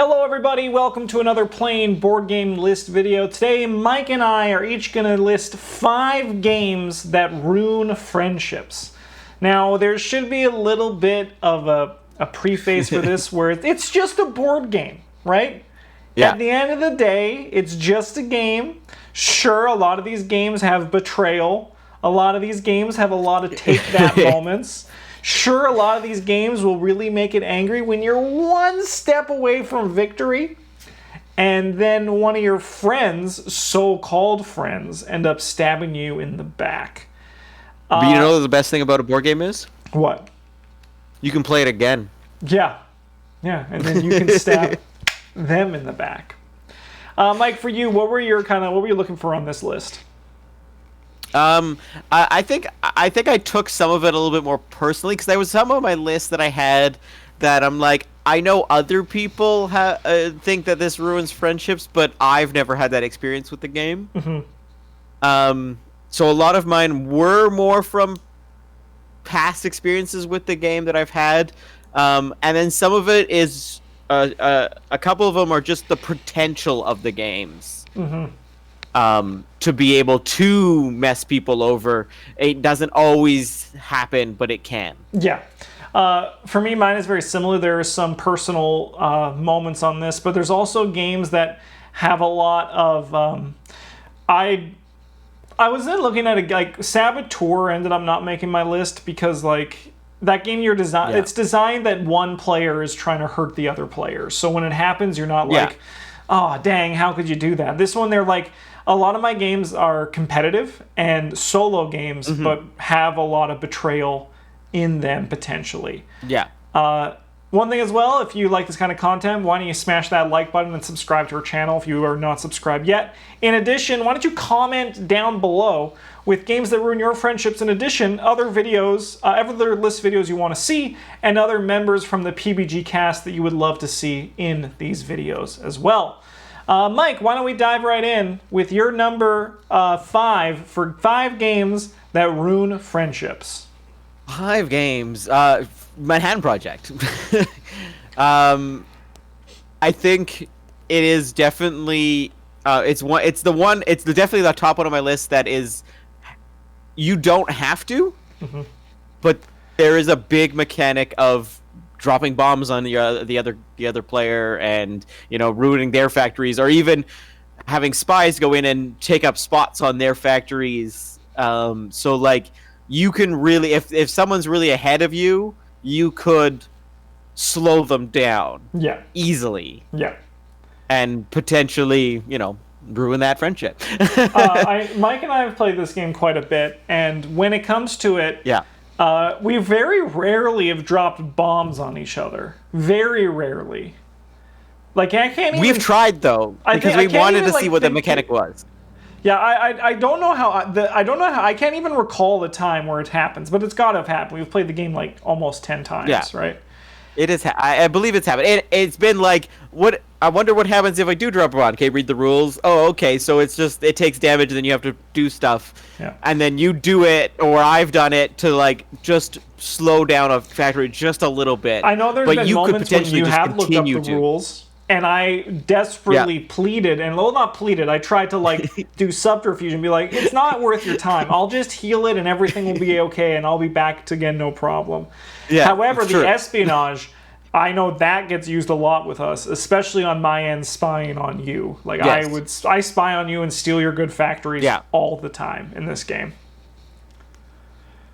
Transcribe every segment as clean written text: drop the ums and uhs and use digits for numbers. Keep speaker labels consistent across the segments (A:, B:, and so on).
A: Hello everybody, welcome to another Playing Board Game list video. Today Mike and I are each going to list 5 games that ruin friendships. Now there should be a little bit of a preface for this where it's just a board game, right?
B: Yeah.
A: At the end of the day, it's just a game. Sure, a lot of these games have betrayal. A lot of these games have a lot of take that moments. Sure, a lot of these games will really make it angry when you're one step away from victory, and then one of your friends, so-called friends, end up stabbing you in the back.
B: But you know what the best thing about a board game is?
A: What?
B: You can play it again.
A: Yeah. Yeah, and then you can stab them in the back. Mike, for you, what were you looking for on this list?
B: I think I took some of it a little bit more personally because there was some on my list that I had that I'm like, I know other people think that this ruins friendships, but I've never had that experience with the game.
A: Mm-hmm.
B: So a lot of mine were more from past experiences with the game that I've had, and then some of it is a couple of them are just the potential of the games.
A: Mm-hmm.
B: To be able to mess people over. It doesn't always happen, but it can. Yeah.
A: For me, mine is very similar. There are some personal moments on this, but there's also games that have a lot of... I was then looking at it, like, Saboteur ended up not making my list because, like, that game it's designed that one player is trying to hurt the other player. So when it happens, you're not like, oh, dang, how could you do that? This one, they're like... A lot of my games are competitive and solo games,
B: mm-hmm.
A: but have a lot of betrayal in them, potentially.
B: Yeah.
A: One thing as well, if you like this kind of content, why don't you smash that like button and subscribe to our channel if you are not subscribed yet. In addition, why don't you comment down below with games that ruin your friendships. In addition, other videos, other list videos you want to see, and other members from the PBG cast that you would love to see in these videos as well. Mike, why don't we dive right in with your number 5 for 5 games that ruin friendships.
B: 5 games. Manhattan Project. I think it is definitely it's definitely the top one on my list that is you don't have to,
A: mm-hmm.
B: but there is a big mechanic of dropping bombs on the other player and, you know, ruining their factories, or even having spies go in and take up spots on their factories. So like you can really, if someone's really ahead of you, you could slow them down easily.
A: Yeah. And
B: potentially, you know, ruin that friendship.
A: Mike and I have played this game quite a bit, and when it comes to it, we very rarely have dropped bombs on each other. Very rarely. Like, I can't even...
B: We've tried, though, because we wanted to see what the mechanic was.
A: Yeah, I don't know how... I can't even recall the time where it happens, but it's got to have happened. We've played the game, like, almost 10 times, right?
B: It is. I believe it's happened. It's been like, what? I wonder what happens if I do drop a bomb. Okay, read the rules. Oh, okay. So it's just it takes damage, and then you have to do stuff.
A: Yeah.
B: And then you do it, or I've done it to like just slow down a factory just a little bit.
A: I know there's been moments when you have looked up the rules, and I desperately pleaded, and well, not pleaded. I tried to like do subterfuge and be like, it's not worth your time. I'll just heal it, and everything will be okay, and I'll be back again, no problem. Yeah, however, the espionage, I know that gets used a lot with us, especially on my end, spying on you. Like, I spy on you and steal your good factories all the time in this game.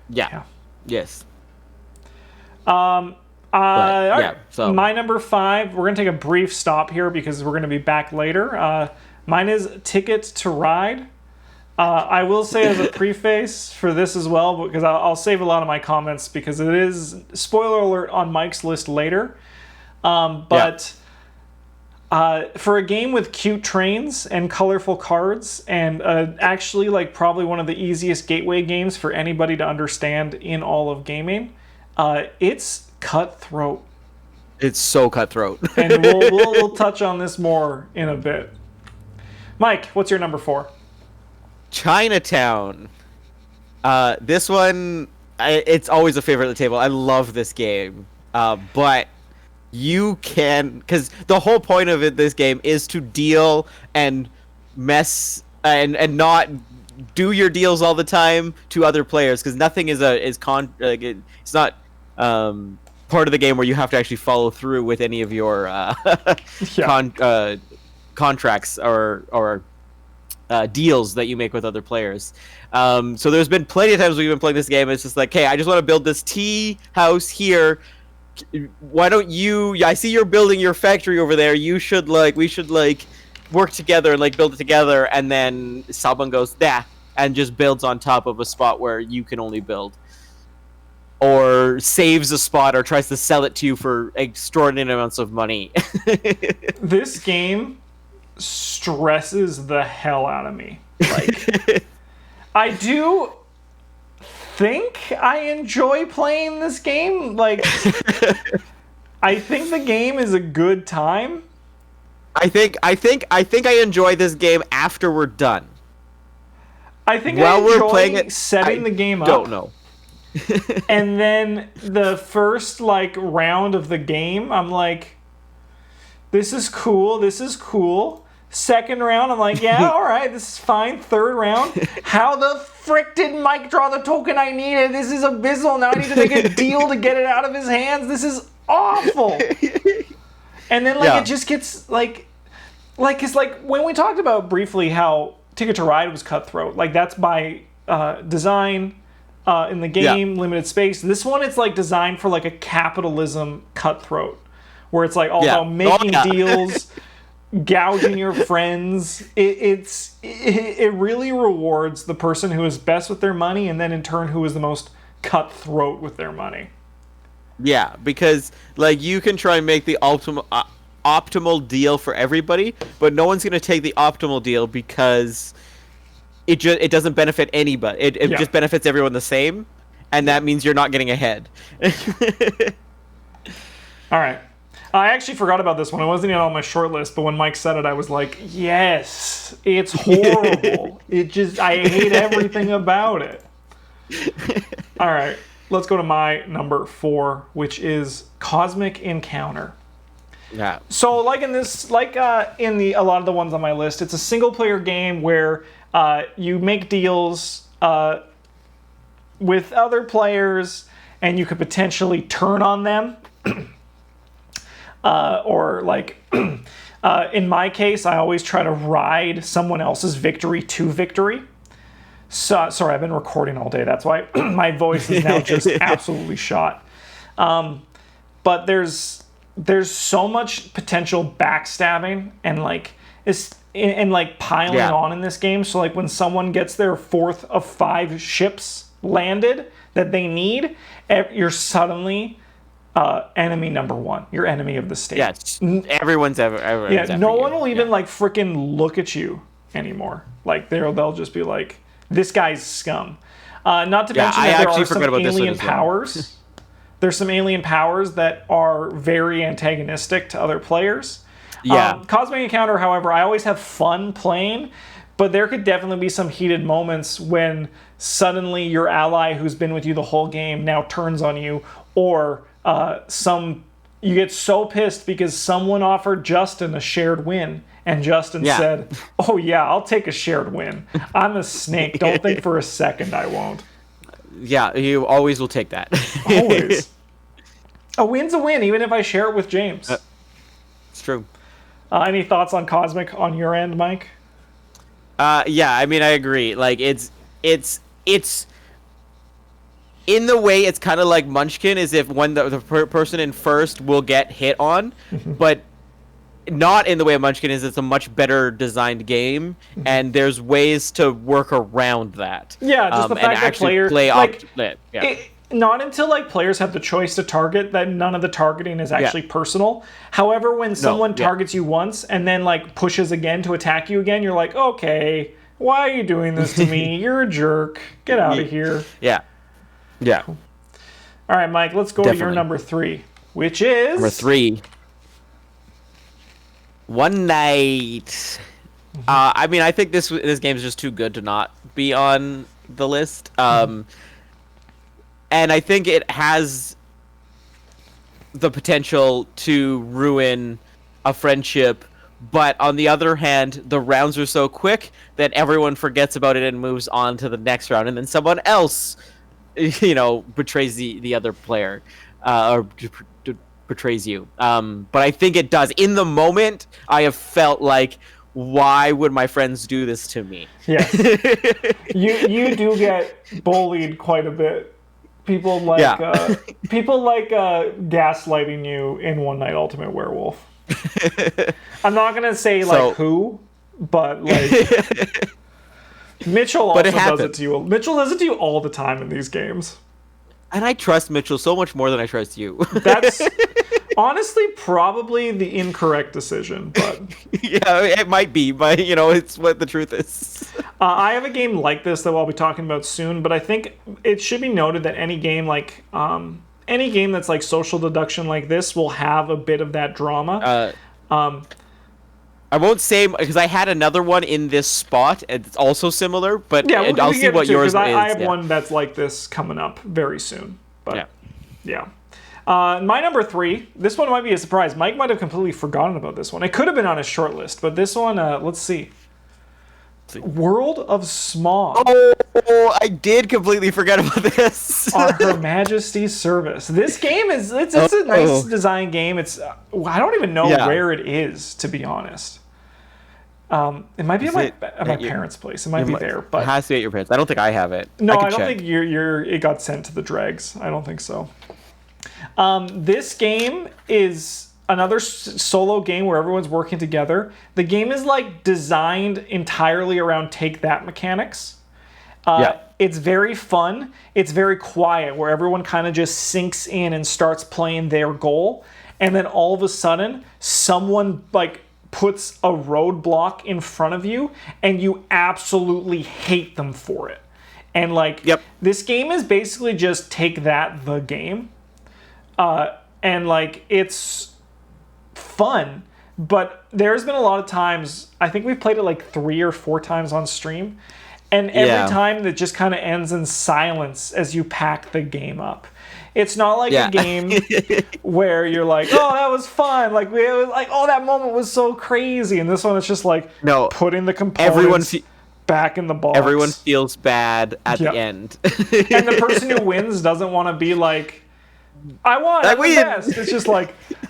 B: Yeah. Yes.
A: All right.
B: So
A: my number 5, we're going to take a brief stop here because we're going to be back later. Mine is Ticket to Ride. I will say as a preface for this as well, because I'll save a lot of my comments because it is, spoiler alert, on Mike's list later. For a game with cute trains and colorful cards, and actually like probably one of the easiest gateway games for anybody to understand in all of gaming, it's cutthroat.
B: It's so cutthroat.
A: And we'll touch on this more in a bit. Mike, what's your number 4?
B: Chinatown. This one, it's always a favorite at the table. I love this game. But you can, because the whole point of this game is to deal and mess and not do your deals all the time to other players, because nothing is it's not part of the game where you have to actually follow through with any of your contracts or deals that you make with other players. So there's been plenty of times we've been playing this game, and it's just like, hey, I just want to build this tea house here. Why don't you? I see you're building your factory over there. We should work together and build it together. And then someone goes, and just builds on top of a spot where you can only build, or saves a spot, or tries to sell it to you for extraordinary amounts of money.
A: This game stresses the hell out of me. I do think I enjoy playing this game. I think the game is a good time.
B: I think I enjoy this game after we're done.
A: I think while we're playing it, setting the game up.
B: Don't know.
A: And then the first round of the game, I'm like, this is cool. This is cool. Second round, I'm like, yeah, all right, this is fine. Third round, how the frick did Mike draw the token I needed? This is abysmal. Now I need to make a deal to get it out of his hands. This is awful. And then it just gets because when we talked about briefly how Ticket to Ride was cutthroat, that's by design in the game, limited space. This one, it's designed for a capitalism cutthroat, where it's all about making deals. Gouging your friends. It really rewards the person who is best with their money, and then in turn who is the most cutthroat with their money.
B: Yeah, because you can try and make the optimal deal for everybody, but no one's going to take the optimal deal because it doesn't benefit anybody. It just benefits everyone the same, and that means you're not getting ahead.
A: All right. I actually forgot about this one. It wasn't even on my short list, but when Mike said it, I was like, yes, it's horrible. I hate everything about it. All right, let's go to my number 4, which is Cosmic Encounter.
B: Yeah.
A: So in this, in a lot of the ones on my list, it's a single player game where you make deals with other players, and you could potentially turn on them. In my case, I always try to ride someone else's victory to victory. So, sorry, I've been recording all day. That's why my voice is now just absolutely shot. But there's so much potential backstabbing and piling on in this game. So when someone gets their 4th of 5 ships landed that they need, you're suddenly enemy number 1. You're enemy of the state.
B: Yeah, everyone's ever.
A: Yeah, no one will even frickin' look at you anymore. They'll just be like, this guy's scum. Not to mention that there are some alien powers. There's some alien powers that are very antagonistic to other players.
B: Yeah.
A: Cosmic Encounter, however, I always have fun playing, but there could definitely be some heated moments when suddenly your ally who's been with you the whole game now turns on you, or you get so pissed because someone offered Justin a shared win, and Justin said, oh yeah, I'll take a shared win. I'm a snake. Don't think for a second I won't.
B: Yeah, you always will take that.
A: Always. A win's a win, even if I share it with James.
B: It's true.
A: Any thoughts on Cosmic on your end, Mike?
B: Yeah, I mean, I agree. It's in the way it's kind of like Munchkin, is if when the person in first will get hit on, but not in the way of Munchkin is it's a much better designed game, and there's ways to work around that.
A: Yeah, just the fact that players
B: play
A: not until players have the choice to target that none of the targeting is actually personal. However, when someone targets you once and then pushes again to attack you again, you're like, okay, why are you doing this to me? You're a jerk. Get out of here.
B: Yeah. Yeah.
A: Cool. All right, Mike, let's go to your number 3, which is...
B: Number 3. One Night. I mean, I think this game is just too good to not be on the list. And I think it has the potential to ruin a friendship. But on the other hand, the rounds are so quick that everyone forgets about it and moves on to the next round, and then someone else, betrays the other player, or betrays you. But I think it does. In the moment, I have felt like, why would my friends do this to me?
A: Yes. you do get bullied quite a bit. People like gaslighting you in One Night Ultimate Werewolf. I'm not gonna say who, but Mitchell also does it to you. Mitchell does it to you all the time in these games.
B: And I trust Mitchell so much more than I trust you.
A: That's honestly probably the incorrect decision, but
B: yeah, it might be, but it's what the truth is.
A: I have a game like this that I'll be talking about soon, but I think it should be noted that any game any game that's like social deduction like this will have a bit of that drama.
B: I won't say, because I had another one in this spot, and it's also similar, but
A: yeah,
B: I'll see what yours is.
A: I have one that's like this coming up very soon. But yeah. My number 3, this one might be a surprise. Mike might have completely forgotten about this one. It could have been on his short list, but this one, let's see. World of SMOGS.
B: Oh, I did completely forget about this.
A: On Her Majesty's service. This game is it's a nice design game. It's I don't even know where it is, to be honest. It might be at my parents' place. It might be there, but
B: it has to be at your parents. I don't think I have it.
A: No, I don't think it got sent to the dregs. I don't think so. This game is another solo game where everyone's working together. The game is designed entirely around take that mechanics. It's very fun. It's very quiet, where everyone kind of just sinks in and starts playing their goal, and then all of a sudden someone puts a roadblock in front of you and you absolutely hate them for it. And this game is basically just take that the game. And it's fun, but there's been a lot of times, I think we've played it 3 or 4 times on stream, and every time it just kind of ends in silence as you pack the game up. It's not like a game where you're like, oh, that was fun, oh, that moment was so crazy, and this one is just putting the components back in the box.
B: Everyone feels bad at the end.
A: And the person who wins doesn't want to be I won, I'm the best. It's just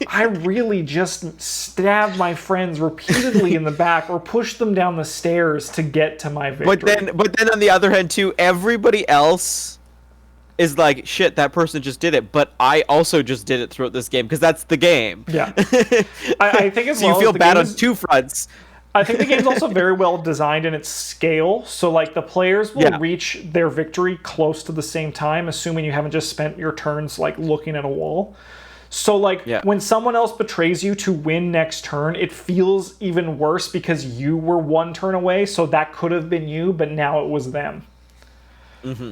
A: I really just stabbed my friends repeatedly in the back or pushed them down the stairs to get to my victory.
B: But then on the other hand too, everybody else is shit, that person just did it, but I also just did it throughout this game, because that's the game.
A: Yeah. I think it's
B: so you feel bad on 2 fronts.
A: I think the game's also very well designed in its scale, so the players will reach their victory close to the same time, assuming you haven't just spent your turns looking at a wall. So when someone else betrays you to win next turn, it feels even worse because you were 1 turn away, so that could have been you, but now it was them.
B: Mm-hmm.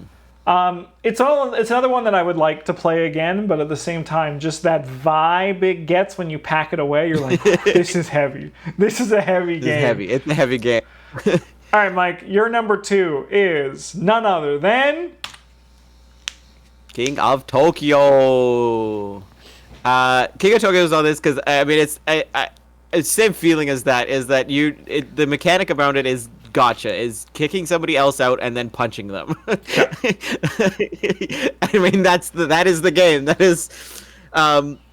A: It's another one that I would like to play again, but at the same time, just that vibe it gets when you pack it away, you're like, this is heavy. This is a heavy game.
B: It's a heavy game.
A: All right, Mike, your number 2 is none other than
B: King of Tokyo. King of Tokyo is on this because it's the same feeling as that. Is that the mechanic around it is gotcha, is kicking somebody else out and then punching them. That is the game. That is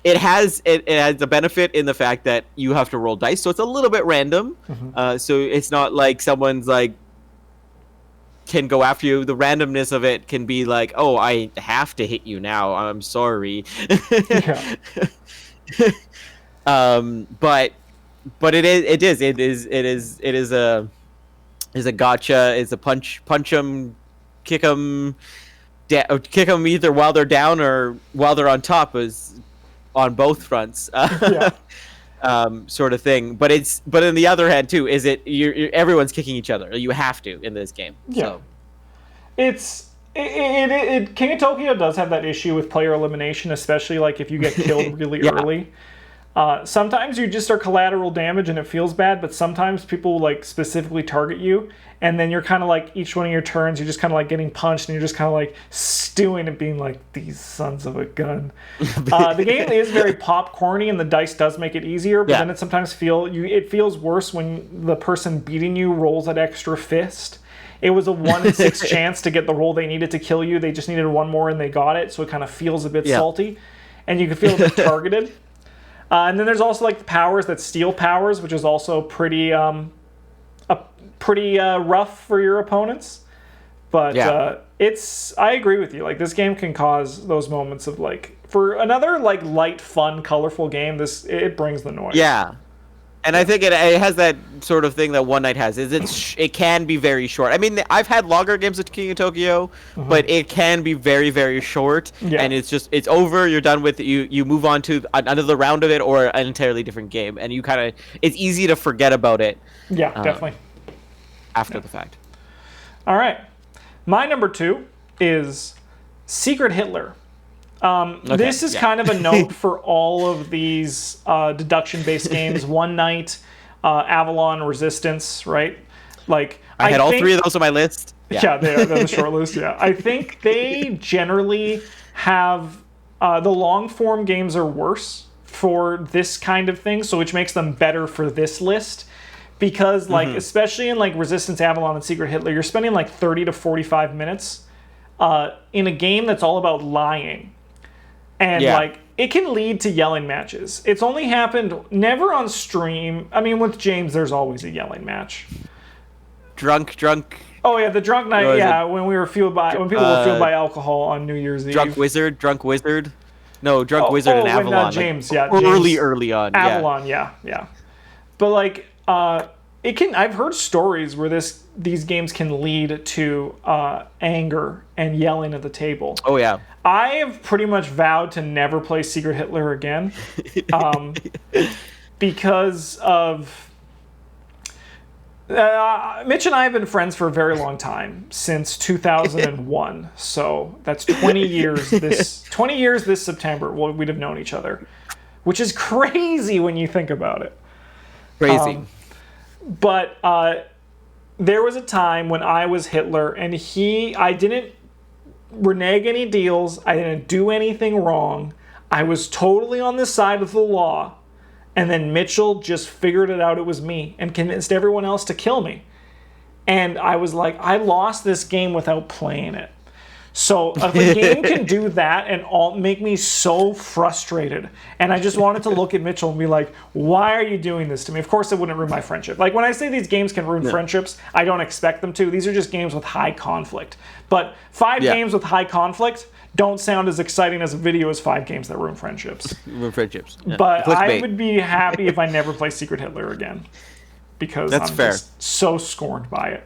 B: it has a benefit in the fact that you have to roll dice, so it's a little bit random. Mm-hmm. So it's not like someone's can go after you. The randomness of it can be oh, I have to hit you now, I'm sorry. But it is a gotcha. It's a punch them, kick them either while they're down or while they're on top, is on both fronts. Sort of thing. But on the other hand too, is everyone's kicking each other. You have to in this game.
A: Yeah. So. King of Tokyo does have that issue with player elimination, especially if you get killed really early. Sometimes you just are collateral damage and it feels bad, but sometimes people like specifically target you, and then you're kind of like each one of your turns, you're just kind of like getting punched, and you're just kind of like stewing and being like, these sons of a gun. The game is very popcorny, and the dice does make it easier, but then it sometimes it feels worse when the person beating you rolls that extra fist. It was a 1 in 6 chance to get the roll they needed to kill you. They just needed one more, and they got it, so it kind of feels a bit salty, and you can feel a bit targeted. And then there's also like the powers that steal powers, which is also pretty rough for your opponents. But I agree with you. Like, this game can cause those moments of like, for another like light, fun, colorful game, it brings the noise.
B: Yeah. And I think it has that sort of thing that One Night has. It can be very short. I mean, I've had longer games of King of Tokyo, but it can be very, very short. Yeah. And it's over. You're done with it. You move on to another round of it or an entirely different game, and it's easy to forget about it.
A: Yeah, definitely.
B: After the fact.
A: All right, my number 2 is Secret Hitler. This is kind of a note for all of these deduction-based games. One Night, Avalon, Resistance, right? Like
B: I had all 3 of those on my list.
A: Yeah, they're the short list. Yeah, I think they generally have the long-form games are worse for this kind of thing, so which makes them better for this list. Because like especially in like Resistance, Avalon, and Secret Hitler, you're spending like 30 to 45 minutes in a game that's all about lying. And, like, it can lead to yelling matches. It's only happened never on stream. I mean, with James, there's always a yelling match.
B: Drunk.
A: Oh, yeah, the drunk night, when people were fueled by alcohol on New Year's Eve.
B: Drunk Wizard. No, Drunk Wizard and Avalon.
A: When, James,
B: early on.
A: Avalon, yeah. But, like, I've heard stories where these games can lead to anger and yelling at the table.
B: Oh, yeah.
A: I have pretty much vowed to never play Secret Hitler again because of... Mitch and I have been friends for a very long time, since 2001. So that's 20 years this September we'd have known each other, which is crazy when you think about it.
B: Crazy.
A: But there was a time when I was Hitler, and I didn't renege any deals. I didn't do anything wrong. I was totally on the side of the law. And then Mitchell just figured it out it was me and convinced everyone else to kill me. And I was like, I lost this game without playing it. So if a game can do that and make me so frustrated, and I just wanted to look at Mitchell and be like, why are you doing this to me? Of course it wouldn't ruin my friendship. Like, when I say these games can ruin friendships, I don't expect them to. These are just games with high conflict. But 5 games with high conflict don't sound as exciting as a video as 5 games that ruin friendships.
B: Yeah.
A: But I would be happy if I never play Secret Hitler again, because I'm just so scorned by it.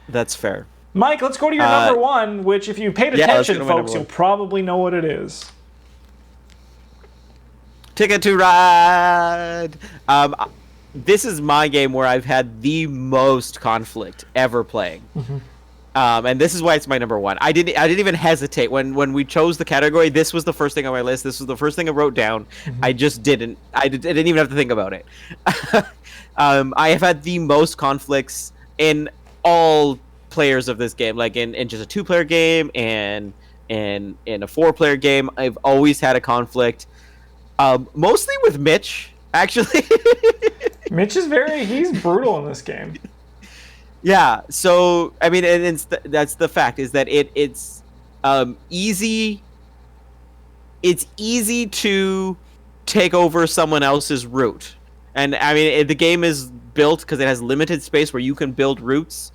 B: That's fair.
A: Mike, let's go to your number 1, which, if you paid attention, folks, you'll probably know what it is.
B: Ticket to Ride! This is my game where I've had the most conflict ever playing. And this is why it's my number 1. I didn't even hesitate. When we chose the category, this was the first thing on my list. This was the first thing I wrote down. I just didn't. I didn't even have to think about it. I have had the most conflicts in all players of this game, like in just a 2-player game and in a 4-player game. I've always had a conflict, mostly with Mitch, actually.
A: Mitch is he's brutal in this game.
B: Yeah, so I mean, and that's the fact, is that it's easy. It's easy to take over someone else's route, and I mean, the game is built because it has limited space where you can build routes.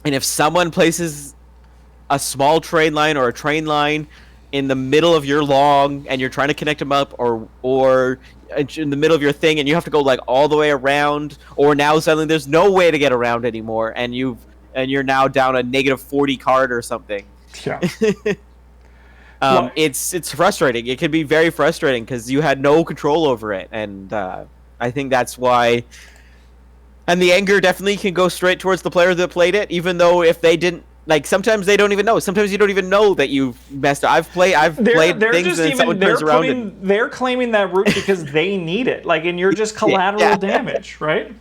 B: And if someone places a small train line or a train line in the middle of your long, and you're trying to connect them up, or in the middle of your thing, and you have to go like all the way around, or now suddenly there's no way to get around anymore, and you're now down a -40 card or something.
A: Yeah.
B: It's frustrating. It can be very frustrating because you had no control over it, and I think that's why. And the anger definitely can go straight towards the player that played it, even though if they didn't like sometimes they don't even know. Sometimes you don't even know that you've messed up. I've played things and someone turns around and
A: they're claiming that route because they need it. Like, and you're just collateral damage, right?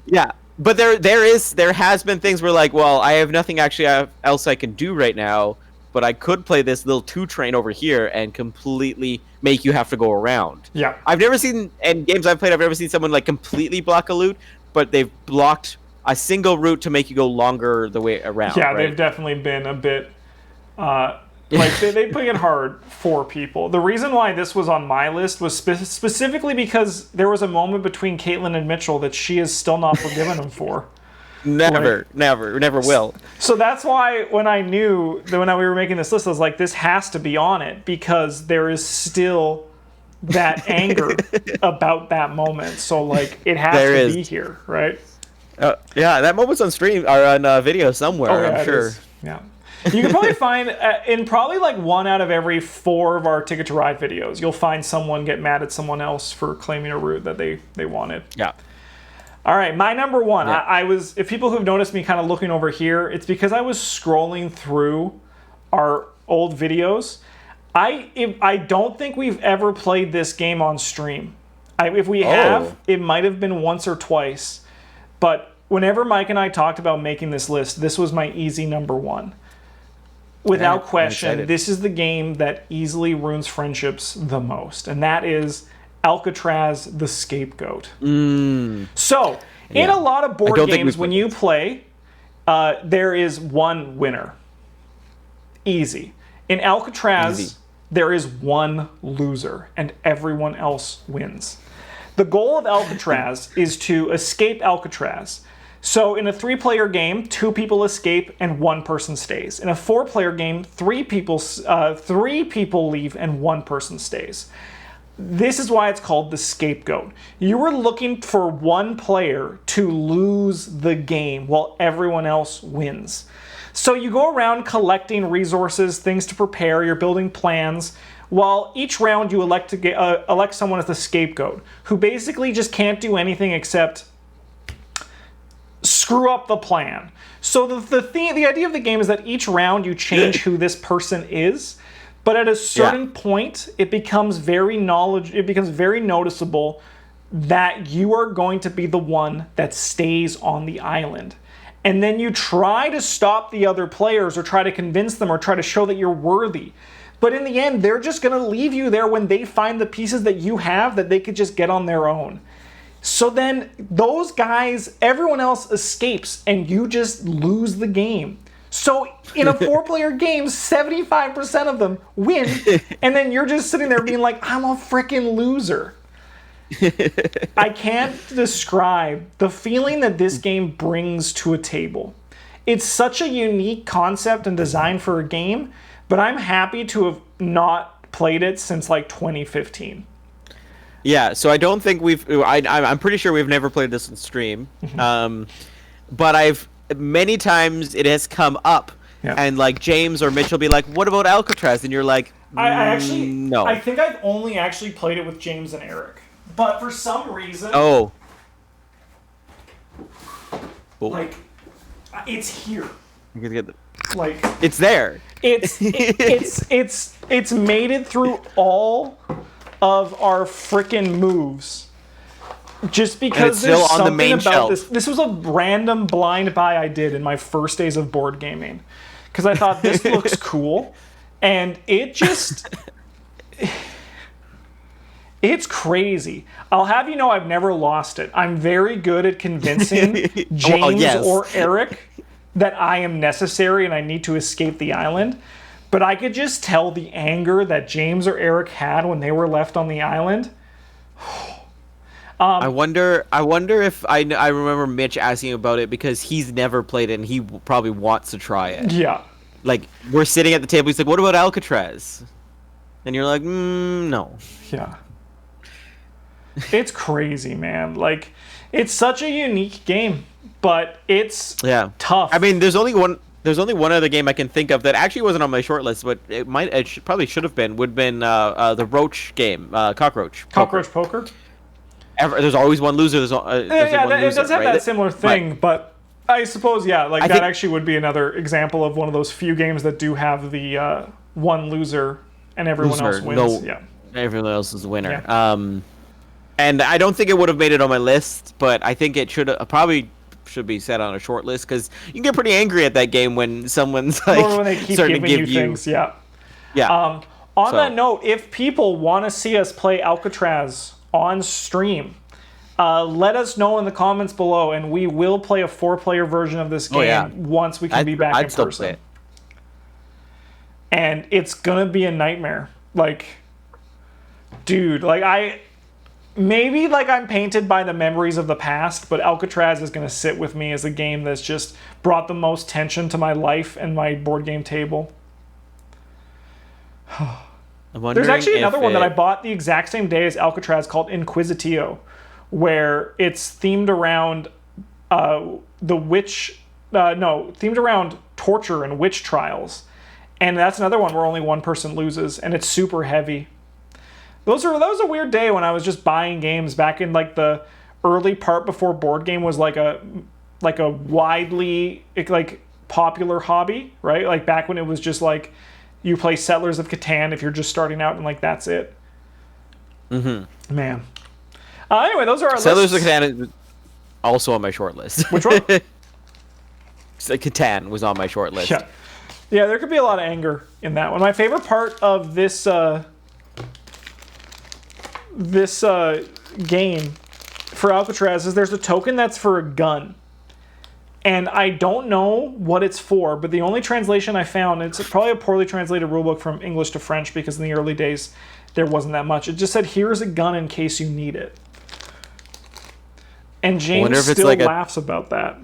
B: Yeah. But there has been things where like, well, I have nothing else I can do right now, but I could play this little 2-train over here and completely make you have to go around.
A: Yeah.
B: I've never seen, in games I've played, I've never seen someone like completely block a loot, but they've blocked a single route to make you go longer the way around.
A: Yeah,
B: right?
A: they've definitely been a bit like they play it hard for people. The reason why this was on my list was specifically because there was a moment between Caitlin and Mitchell that she is still not forgiven him for.
B: Never will.
A: So that's why when I knew that when we were making this list, I was like, this has to be on it because there is still that anger about that moment. So like, it has to be here, right?
B: Yeah, that moment's on stream or on video somewhere.
A: Oh, yeah,
B: I'm sure.
A: Yeah, you can probably find in probably like 1 out of every 4 of our Ticket to Ride videos, you'll find someone get mad at someone else for claiming a route that they wanted.
B: Yeah.
A: All right, my number 1.
B: Yeah.
A: I was, if people who've noticed me kind of looking over here, it's because I was scrolling through our old videos. I don't think we've ever played this game on stream. If we have, it might have been once or twice. But whenever Mike and I talked about making this list, this was my easy number 1. Without question, this is the game that easily ruins friendships the most. And that is ALCATRAZ, the Scapegoat. So, in a lot of board games, when you play, there is one winner. Easy. In ALCATRAZ, there is one loser, and everyone else wins. The goal of ALCATRAZ is to escape ALCATRAZ. So in a 3-player game, 2 people escape and 1 person stays. In a 4-player game, 3 people leave and 1 person stays. This is why it's called the Scapegoat. You are looking for one player to lose the game while everyone else wins. So you go around collecting resources, things to prepare, you're building plans, while each round you elect someone as the scapegoat, who basically just can't do anything except screw up the plan. So the idea of the game is that each round you change who this person is, but at a certain point it becomes very noticeable that you are going to be the one that stays on the island. And then you try to stop the other players or try to convince them or try to show that you're worthy. But in the end, they're just going to leave you there when they find the pieces that you have that they could just get on their own. So then those guys, everyone else escapes and you just lose the game. So in a 4-player game, 75% of them win. And then you're just sitting there being like, I'm a freaking loser. I can't describe the feeling that this game brings to a table. It's such a unique concept and design for a game, but I'm happy to have not played it since like 2015.
B: Yeah, so I don't think I'm pretty sure we've never played this on stream. But many times it has come up, and like James or Mitch will be like, what about ALCATRAZ? And you're like, no.
A: I think I've only actually played it with James and Eric. But for some reason, like, it's here. Like,
B: it's there.
A: It's made it through all of our frickin' moves. Just because there's something on the main about shelf. This was a random blind buy I did in my first days of board gaming. Because I thought, this looks cool. And it just... It's crazy. I'll have you know I've never lost it. I'm very good at convincing James or Eric that I am necessary and I need to escape the island. But I could just tell the anger that James or Eric had when they were left on the island.
B: I wonder if I remember Mitch asking about it because he's never played it and he probably wants to try it.
A: Yeah.
B: Like, we're sitting at the table, he's like, what about ALCATRAZ? And you're like, no.
A: Yeah. It's crazy, man. Like, it's such a unique game, but it's tough.
B: I mean, there's only one other game I can think of that actually wasn't on my short list, but probably should have been. Would have been the Roach game, Cockroach
A: Poker.
B: There's always one loser. It
A: does have that similar thing, but I suppose, yeah. Like,
B: I
A: that
B: think-
A: actually would be another example of one of those few games that do have the one loser and everyone else wins.
B: No,
A: Yeah.
B: everyone else is the winner.
A: Yeah.
B: And I don't think it would have made it on my list, but I think it probably should be set on a short list because you can get pretty angry at that game when someone's like
A: Or when they keep
B: starting
A: giving
B: to give
A: you things, yeah.
B: Yeah.
A: On that note, if people want to see us play Alcatraz on stream, let us know in the comments below, and we will play a 4-player version of this game once we can be back in
B: still
A: person.
B: play it.
A: And it's gonna be a nightmare. Like, dude, like maybe like I'm painted by the memories of the past, but Alcatraz is gonna sit with me as a game that's just brought the most tension to my life and my board game table. There's actually another one that I bought the exact same day as Alcatraz called Inquisitio, where it's themed around themed around torture and witch trials. And that's another one where only one person loses, and it's super heavy. That was a weird day when I was just buying games back in like the early part before board game was like a widely like popular hobby, right? Like back when it was just like you play Settlers of Catan if you're just starting out and like that's it. Mm-hmm. Man. Anyway, those are our
B: Settlers
A: lists.
B: of Catan is also on my short list.
A: Which one?
B: Catan was on my short list.
A: Yeah. Yeah, there could be a lot of anger in that one. My favorite part of this game for Alcatraz is there's a token that's for a gun. And I don't know what it's for, but the only translation I found, it's probably a poorly translated rulebook from English to French because in the early days there wasn't that much. It just said, here's a gun in case you need it. And James still
B: like
A: laughs about that.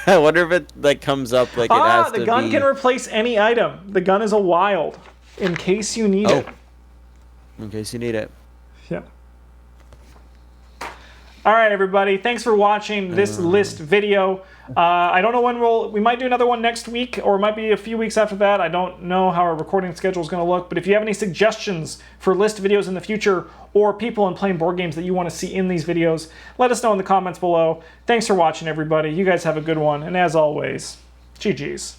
B: I wonder if it like comes up like it has to be...
A: the gun can replace any item. The gun is a wild in case you need it.
B: In case you need it.
A: Yeah. All right, everybody. Thanks for watching this list video. I don't know when we might do another one next week, or it might be a few weeks after that. I don't know how our recording schedule is going to look, but if you have any suggestions for list videos in the future, or people in playing board games that you want to see in these videos, let us know in the comments below. Thanks for watching, everybody. You guys have a good one, and as always, GG's.